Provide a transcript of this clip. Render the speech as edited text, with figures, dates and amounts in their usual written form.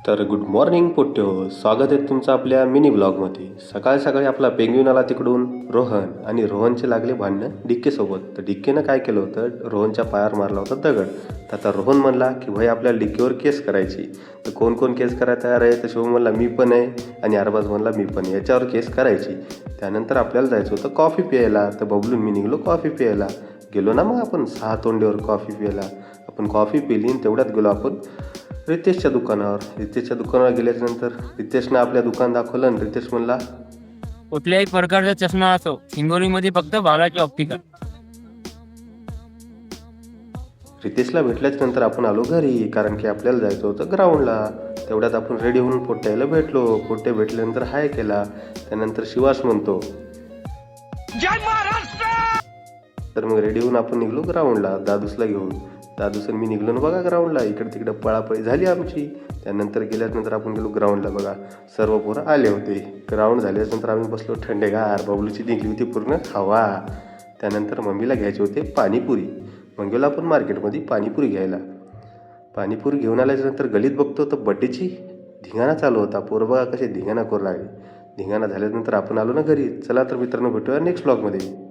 तर good morning पोट्यो, स्वागत आहे तुमचं आपल्या मिनी ब्लॉगमध्ये. सकाळी सकाळी आपला पेंग्विन आला तिकडून रोहन, आणि रोहनचे लागले भांडणं डिक्केसोबत. तर डिक्केनं काय केलं होतं, रोहनच्या पायावर मारला होता दगड. तर आता रोहन म्हणला की भाई आपल्याला डिक्कीवर केस करायची. तर कोण कोण केस करायला तयार आहे, तर शिवम म्हणला मी पण आहे, आणि अरबाज म्हणला मी पण आहे, याच्यावर केस करायची. त्यानंतर आपल्याला जायचं होतं कॉफी प्यायला. तर बबलून मी निघलो कॉफी प्यायला. गेलो ना मग आपण 6 तोंडीवर कॉफी प्यायला. आपण कॉफी पिली आणि तेवढ्यात गेलो आपण रितेशच्या दुकानावर. रितेशच्या दुकानावर गेल्याच्यानंतर रितेशनं आपल्या दुकान दाखवलं आणि रितेश म्हणला कुठल्याही प्रकारचा चष्मा असो, हिंगोलीमध्ये फक्त बालाजी ऑप्टिकल. रितेशला भेटल्याच्या नंतर आपण आलो घरी, कारण की आपल्याला जायचं होतं ग्राउंडला. तेवढ्यात आपण रेडी होऊन पोट्ट्याला भेटलो. पोट्टे भेटल्यानंतर हाय केला. त्यानंतर शिवास म्हणतो जय महाराष्ट्र. तर मग रेडी होऊन आपण निघलो ग्राउंडला दादूसला घेऊन. दादूसन मी निघलो ना बघा ग्राउंडला. इकडे तिकडे पळापळी झाली आमची. त्यानंतर गेल्यानंतर आपण गेलो ग्राउंडला. बघा सर्व पोरं आले होते. ग्राउंड झाल्यानंतर आम्ही बसलो थंडेगार. बबलूची निघली होती पूर्ण हवा. त्यानंतर मम्मीला घ्यायचे होते पाणीपुरी. मग गेलो आपण मार्केटमध्ये पाणीपुरी घ्यायला. पाणीपुरी घेऊन आल्याच्यानंतर गलीत बघतो तर बड्डेची धिंगाणा चालू होता. पोरं बघा कसे धिंगाणा करू लागले. धिंगाणा झाल्यानंतर आपण आलो ना घरी. चला तर मित्रांनो, भेटूया नेक्स्ट ब्लॉगमध्ये.